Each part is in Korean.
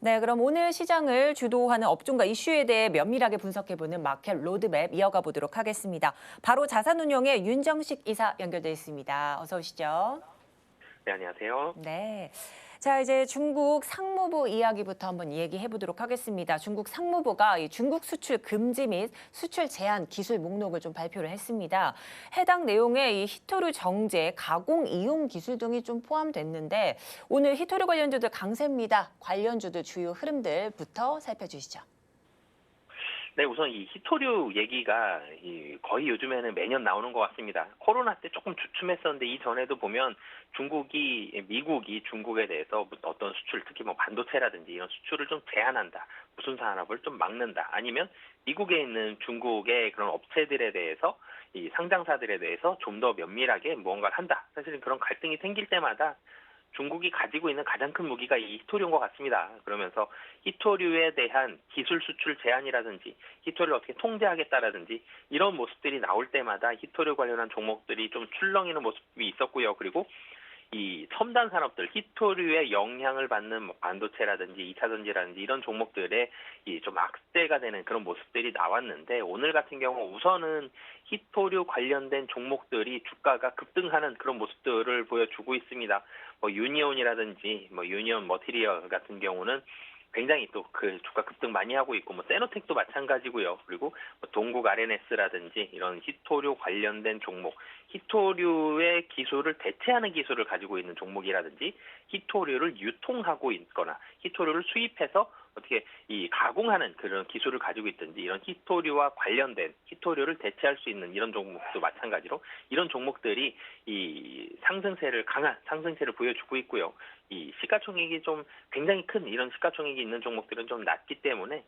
네, 그럼 오늘 시장을 주도하는 업종과 이슈에 대해 면밀하게 분석해보는 마켓 로드맵 이어가 보도록 하겠습니다. 바로 자산운용의 윤정식 이사 연결돼 있습니다. 어서 오시죠. 네, 안녕하세요. 네. 자, 이제 중국 상무부 이야기부터 한번 얘기해 보도록 하겠습니다. 중국 상무부가 이 중국 수출 금지 및 수출 제한 기술 목록을 좀 발표를 했습니다. 해당 내용에 이 히토류 정제, 가공 이용 기술 등이 좀 포함됐는데 오늘 히토류 관련주들 강세입니다. 관련주들 주요 흐름들부터 살펴주시죠. 네, 우선 이 히토류 얘기가 거의 요즘에는 매년 나오는 것 같습니다. 코로나 때 조금 주춤했었는데 이전에도 보면 미국이 중국에 대해서 어떤 수출, 특히 뭐 반도체라든지 이런 수출을 좀 제한한다. 무슨 산업을 좀 막는다. 아니면 미국에 있는 중국의 그런 업체들에 대해서 이 상장사들에 대해서 좀 더 면밀하게 무언가를 한다. 사실은 그런 갈등이 생길 때마다 중국이 가지고 있는 가장 큰 무기가 이 히토류인 것 같습니다. 그러면서 히토류에 대한 기술 수출 제한이라든지 히토류를 어떻게 통제하겠다라든지 이런 모습들이 나올 때마다 히토류 관련한 종목들이 좀 출렁이는 모습이 있었고요. 그리고 이 첨단 산업들, 히토류의 영향을 받는 뭐 반도체라든지 2차 전지라든지 이런 종목들에 이 좀 악재가 되는 그런 모습들이 나왔는데 오늘 같은 경우 우선은 히토류 관련된 종목들이 주가가 급등하는 그런 모습들을 보여주고 있습니다. 뭐 유니온이라든지 뭐 유니온 머티리얼 같은 경우는 굉장히 또 그 주가 급등 많이 하고 있고 뭐 세노텍도 마찬가지고요. 그리고 뭐 동국 RNS라든지 이런 히토류 관련된 종목, 히토류의 기술을 대체하는 기술을 가지고 있는 종목이라든지 히토류를 유통하고 있거나 히토류를 수입해서 어떻게 이 가공하는 그런 기술을 가지고 있든지 이런 히토류와 관련된 히토류를 대체할 수 있는 이런 종목도 마찬가지로 이런 종목들이 강한 상승세를 보여주고 있고요. 이 시가총액이 좀 굉장히 큰 이런 시가총액이 있는 종목들은 좀 낮기 때문에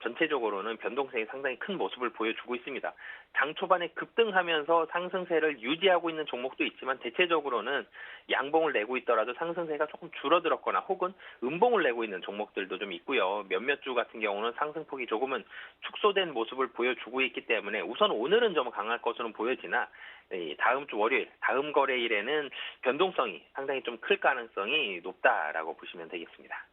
전체적으로는 변동성이 상당히 큰 모습을 보여주고 있습니다. 장 초반에 급등하면서 상승세를 유지하고 있는 종목도 있지만 대체적으로는 양봉을 내고 있더라도 상승세가 조금 줄어들었거나 혹은 음봉을 내고 있는 종목들도 좀 있고요. 몇몇 주 같은 경우는 상승폭이 조금은 축소된 모습을 보여주고 있기 때문에 우선 오늘은 좀 강할 것으로 보여지나 다음 주 월요일, 다음 거래일에는 변동성이 상당히 좀 클 가능성이 높다라고 보시면 되겠습니다.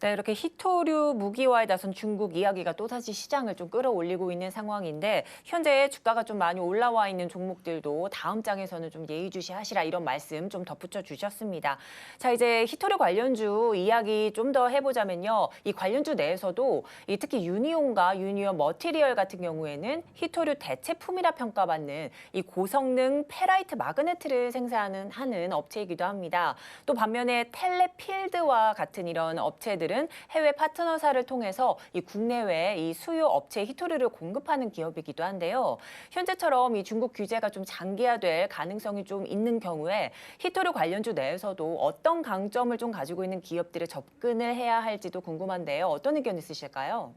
네, 이렇게 히토류 무기화에 나선 중국 이야기가 또다시 시장을 좀 끌어올리고 있는 상황인데 현재 주가가 좀 많이 올라와 있는 종목들도 다음 장에서는 좀 예의주시하시라 이런 말씀 좀 덧붙여 주셨습니다. 자, 이제 히토류 관련주 이야기 좀 더 해보자면요. 이 관련주 내에서도 이 특히 유니온과 유니온 머티리얼 같은 경우에는 히토류 대체품이라 평가받는 이 고성능 페라이트 마그네트를 생산하는 업체이기도 합니다. 또 반면에 텔레필드와 같은 이런 업체들은 해외 파트너사를 통해서 이 국내외 이 수요 업체 히토류를 공급하는 기업이기도 한데요. 현재처럼 이 중국 규제가 좀 장기화될 가능성이 좀 있는 경우에 히토류 관련주 내에서도 어떤 강점을 좀 가지고 있는 기업들에 접근을 해야 할지도 궁금한데요. 어떤 의견 있으실까요?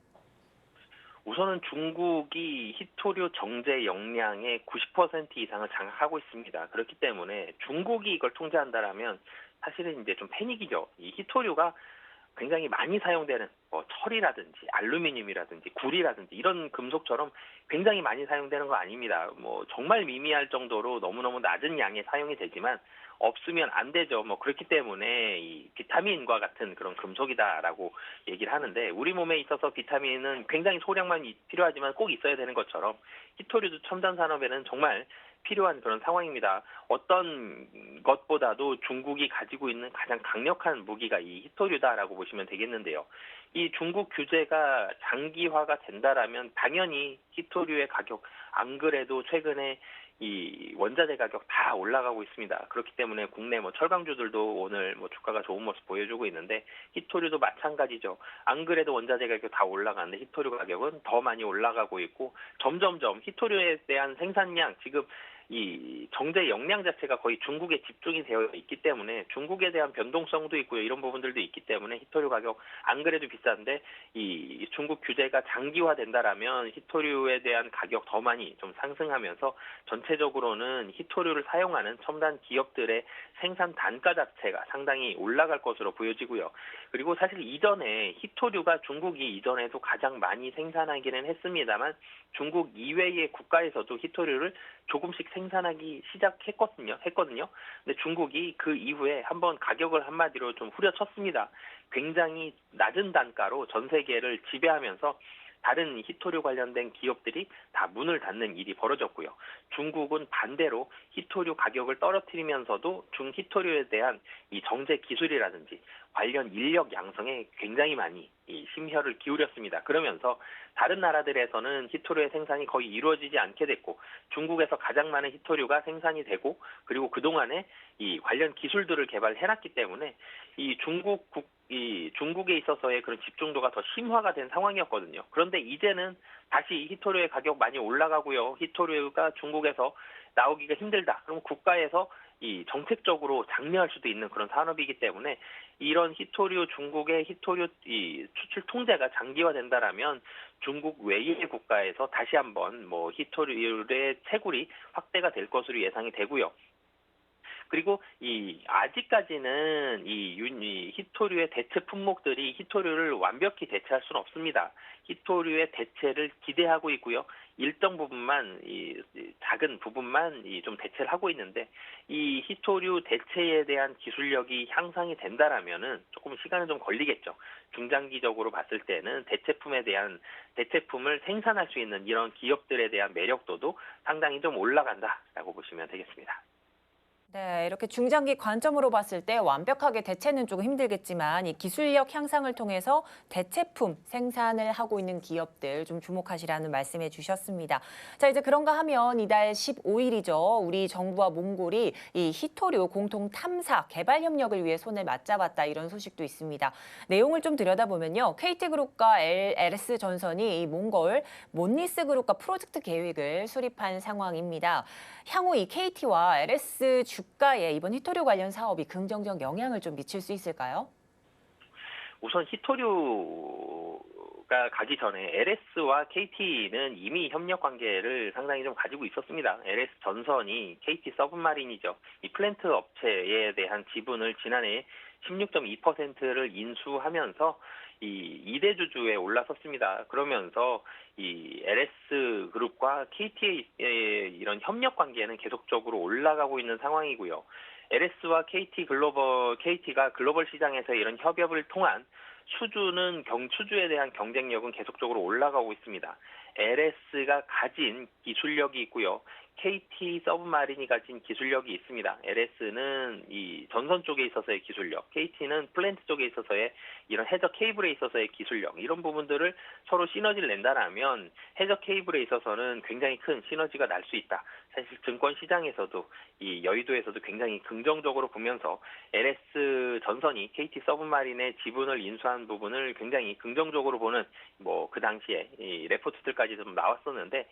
우선은 중국이 히토류 정제 역량의 90% 이상을 장악하고 있습니다. 그렇기 때문에 중국이 이걸 통제한다라면 사실은 이제 좀 패닉이죠. 이 히토류가 굉장히 많이 사용되는 뭐 철이라든지 알루미늄이라든지 구리라든지 이런 금속처럼 굉장히 많이 사용되는 거 아닙니다. 뭐 정말 미미할 정도로 너무너무 낮은 양의 사용이 되지만 없으면 안 되죠. 뭐 그렇기 때문에 이 비타민과 같은 그런 금속이다라고 얘기를 하는데 우리 몸에 있어서 비타민은 굉장히 소량만 필요하지만 꼭 있어야 되는 것처럼 히토류도 첨단 산업에는 정말 필요한 그런 상황입니다. 어떤 것보다도 중국이 가지고 있는 가장 강력한 무기가 이 히토류다라고 보시면 되겠는데요. 이 중국 규제가 장기화가 된다라면 당연히 히토류의 가격, 안 그래도 최근에 이 원자재 가격 다 올라가고 있습니다. 그렇기 때문에 국내 뭐 철강주들도 오늘 뭐 주가가 좋은 모습 보여주고 있는데 히토류도 마찬가지죠. 안 그래도 원자재 가격 다 올라가는데 히토류 가격은 더 많이 올라가고 있고 점점점 히토류에 대한 생산량 지금 이 정제 역량 자체가 거의 중국에 집중이 되어 있기 때문에 중국에 대한 변동성도 있고요. 이런 부분들도 있기 때문에 히토류 가격 안 그래도 비싼데 이 중국 규제가 장기화된다라면 히토류에 대한 가격 더 많이 좀 상승하면서 전체적으로는 히토류를 사용하는 첨단 기업들의 생산 단가 자체가 상당히 올라갈 것으로 보여지고요. 그리고 사실 이전에 히토류가 중국이 이전에도 가장 많이 생산하기는 했습니다만 중국 이외의 국가에서도 히토류를 조금씩 생산하기 했거든요. 근데 중국이 그 이후에 한번 가격을 한마디로 좀 후려쳤습니다. 굉장히 낮은 단가로 전 세계를 지배하면서 다른 히토류 관련된 기업들이 다 문을 닫는 일이 벌어졌고요. 중국은 반대로 히토류 가격을 떨어뜨리면서도 중히토류에 대한 이 정제 기술이라든지 관련 인력 양성에 굉장히 많이 이 심혈을 기울였습니다. 그러면서 다른 나라들에서는 히토류의 생산이 거의 이루어지지 않게 됐고 중국에서 가장 많은 히토류가 생산이 되고 그리고 그동안에 이 관련 기술들을 개발해놨기 때문에 이 중국에 있어서의 그런 집중도가 더 심화가 된 상황이었거든요. 그런데 이제는 다시 히토류의 가격 많이 올라가고요. 히토류가 중국에서 나오기가 힘들다. 그럼 국가에서 이 정책적으로 장려할 수도 있는 그런 산업이기 때문에 이런 중국의 히토류 이 수출 통제가 장기화된다라면 중국 외의 국가에서 다시 한번 뭐 히토류의 채굴이 확대가 될 것으로 예상이 되고요. 그리고 아직까지는 이 히토류의 대체 품목들이 히토류를 완벽히 대체할 수는 없습니다. 히토류의 대체를 기대하고 있고요. 일정 부분만 작은 부분만 좀 대체를 하고 있는데 이 히토류 대체에 대한 기술력이 향상이 된다라면은 조금 시간은 좀 걸리겠죠. 중장기적으로 봤을 때는 대체품을 생산할 수 있는 이런 기업들에 대한 매력도도 상당히 좀 올라간다라고 보시면 되겠습니다. 네, 이렇게 중장기 관점으로 봤을 때 완벽하게 대체는 조금 힘들겠지만 이 기술력 향상을 통해서 대체품 생산을 하고 있는 기업들 좀 주목하시라는 말씀해 주셨습니다. 자, 이제 그런가 하면 이달 15일이죠. 우리 정부와 몽골이 이 히토류 공동 탐사 개발 협력을 위해 손을 맞잡았다 이런 소식도 있습니다. 내용을 좀 들여다보면요. KT그룹과 LS전선이 이 몽골 몬리스그룹과 프로젝트 계획을 수립한 상황입니다. 향후 이 KT와 LS 주가에 이번 히토류 관련 사업이 긍정적 영향을 좀 미칠 수 있을까요? 우선 히토류가 가기 전에 LS와 KT는 이미 협력 관계를 상당히 좀 가지고 있었습니다. LS 전선이 KT 서브마린이죠. 이 플랜트 업체에 대한 지분을 지난해 16.2%를 인수하면서 이 2대 주주에 올라섰습니다. 그러면서 이 LS 그룹과 KT의 이런 협력 관계는 계속적으로 올라가고 있는 상황이고요. LS와 KT가 글로벌 시장에서 이런 협업을 통한 수주에 대한 경쟁력은 계속적으로 올라가고 있습니다. LS가 가진 기술력이 있고요. KT 서브마린이 가진 기술력이 있습니다. LS는 이 전선 쪽에 있어서의 기술력, KT는 플랜트 쪽에 있어서의 이런 해저 케이블에 있어서의 기술력, 이런 부분들을 서로 시너지를 낸다라면 해저 케이블에 있어서는 굉장히 큰 시너지가 날 수 있다. 사실 증권 시장에서도 이 여의도에서도 굉장히 긍정적으로 보면서 LS 전선이 KT 서브마린의 지분을 인수한 부분을 굉장히 긍정적으로 보는 뭐 그 당시에 이 레포트들까지 좀 나왔었는데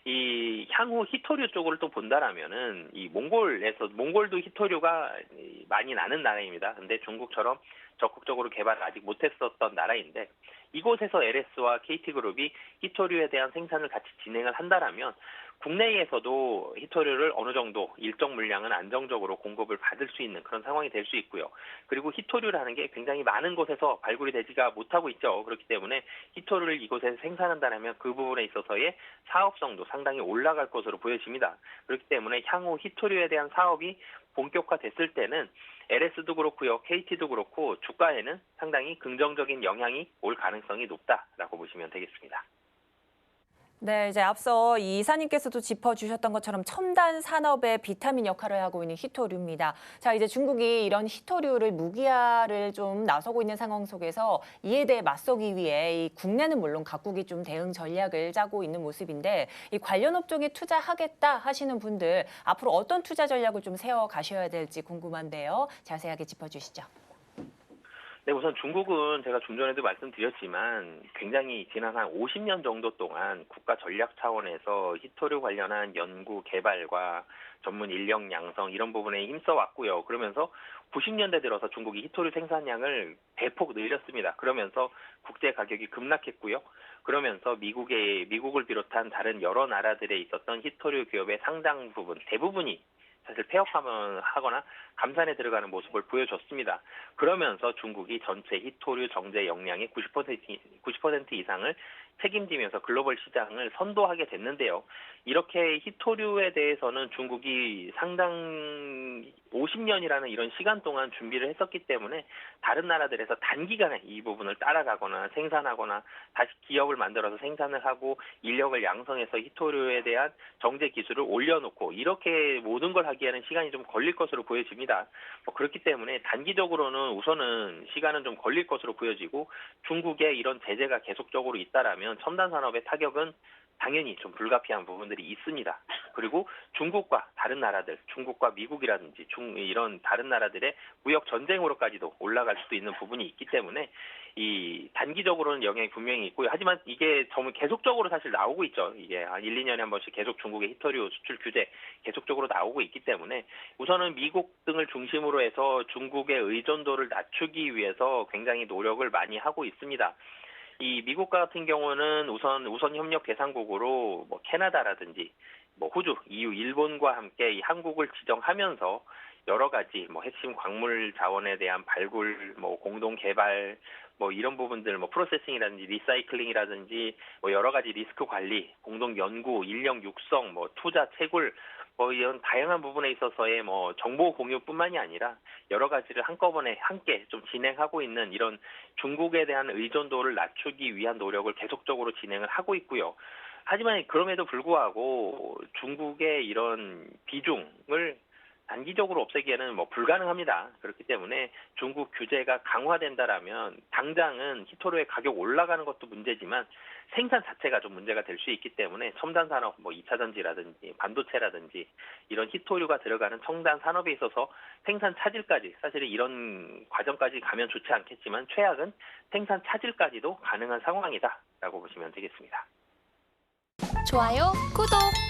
이 향후 히토류 쪽을 또 본다라면은 이 몽골도 히토류가 많이 나는 나라입니다. 근데 중국처럼 적극적으로 개발을 아직 못했었던 나라인데 이곳에서 LS와 KT그룹이 히토류에 대한 생산을 같이 진행을 한다라면 국내에서도 히토류를 어느 정도 일정 물량은 안정적으로 공급을 받을 수 있는 그런 상황이 될 수 있고요. 그리고 히토류라는 게 굉장히 많은 곳에서 발굴이 되지가 못하고 있죠. 그렇기 때문에 히토류를 이곳에서 생산한다면 그 부분에 있어서의 사업성도 상당히 올라갈 것으로 보여집니다. 그렇기 때문에 향후 히토류에 대한 사업이 본격화됐을 때는 LS도 그렇고요, KT도 그렇고 주가에는 상당히 긍정적인 영향이 올 가능성이 높다라고 보시면 되겠습니다. 네, 이제 앞서 이 이사님께서도 짚어주셨던 것처럼 첨단 산업의 비타민 역할을 하고 있는 히토류입니다. 자, 이제 중국이 이런 히토류를 무기화를 좀 나서고 있는 상황 속에서 이에 대해 맞서기 위해 이 국내는 물론 각국이 좀 대응 전략을 짜고 있는 모습인데 이 관련 업종에 투자하겠다 하시는 분들 앞으로 어떤 투자 전략을 좀 세워 가셔야 될지 궁금한데요. 자세하게 짚어주시죠. 네, 우선 중국은 제가 좀 전에도 말씀드렸지만 굉장히 지난 한 50년 정도 동안 국가 전략 차원에서 히토류 관련한 연구 개발과 전문 인력 양성 이런 부분에 힘써 왔고요. 그러면서 90년대 들어서 중국이 히토류 생산량을 대폭 늘렸습니다. 그러면서 국제 가격이 급락했고요. 그러면서 미국을 비롯한 다른 여러 나라들에 있었던 히토류 기업의 상당 부분, 대부분이 사실 폐업하거나 감산에 들어가는 모습을 보여줬습니다. 그러면서 중국이 전체 히토류 정제 역량의 90% 이상을 책임지면서 글로벌 시장을 선도하게 됐는데요. 이렇게 히토류에 대해서는 중국이 상당 50년이라는 이런 시간 동안 준비를 했었기 때문에 다른 나라들에서 단기간에 이 부분을 따라가거나 생산하거나 다시 기업을 만들어서 생산을 하고 인력을 양성해서 히토류에 대한 정제 기술을 올려놓고 이렇게 모든 걸 하기에는 시간이 좀 걸릴 것으로 보여집니다. 그렇기 때문에 단기적으로는 우선은 시간은 좀 걸릴 것으로 보여지고 중국의 이런 제재가 계속적으로 잇따라면 첨단 산업의 타격은 당연히 좀 불가피한 부분들이 있습니다. 그리고 중국과 다른 나라들, 중국과 미국이라든지 이런 다른 나라들의 무역 전쟁으로까지도 올라갈 수도 있는 부분이 있기 때문에 이 단기적으로는 영향이 분명히 있고요. 하지만 이게 정말 계속적으로 사실 나오고 있죠. 이게 한 1, 2년에 한 번씩 계속 중국의 히토류 수출 규제 계속적으로 나오고 있기 때문에 우선은 미국 등을 중심으로 해서 중국의 의존도를 낮추기 위해서 굉장히 노력을 많이 하고 있습니다. 이 미국 같은 경우는 우선 협력 대상국으로 뭐 캐나다라든지 뭐 호주, EU, 일본과 함께 이 한국을 지정하면서 여러 가지 뭐 핵심 광물 자원에 대한 발굴, 뭐 공동 개발, 뭐 이런 부분들, 뭐 프로세싱이라든지 리사이클링이라든지 뭐 여러 가지 리스크 관리, 공동 연구, 인력 육성, 뭐 투자 채굴 뭐 이런 다양한 부분에 있어서의 뭐 정보 공유뿐만이 아니라 여러 가지를 한꺼번에 함께 좀 진행하고 있는 이런 중국에 대한 의존도를 낮추기 위한 노력을 계속적으로 진행을 하고 있고요. 하지만 그럼에도 불구하고 중국의 이런 비중을 단기적으로 없애기에는 뭐 불가능합니다. 그렇기 때문에 중국 규제가 강화된다라면 당장은 히토류의 가격 올라가는 것도 문제지만 생산 자체가 좀 문제가 될 수 있기 때문에 첨단 산업, 뭐 2차 전지라든지 반도체라든지 이런 히토류가 들어가는 첨단 산업에 있어서 생산 차질까지 사실은 이런 과정까지 가면 좋지 않겠지만 최악은 생산 차질까지도 가능한 상황이다라고 보시면 되겠습니다. 좋아요, 구독!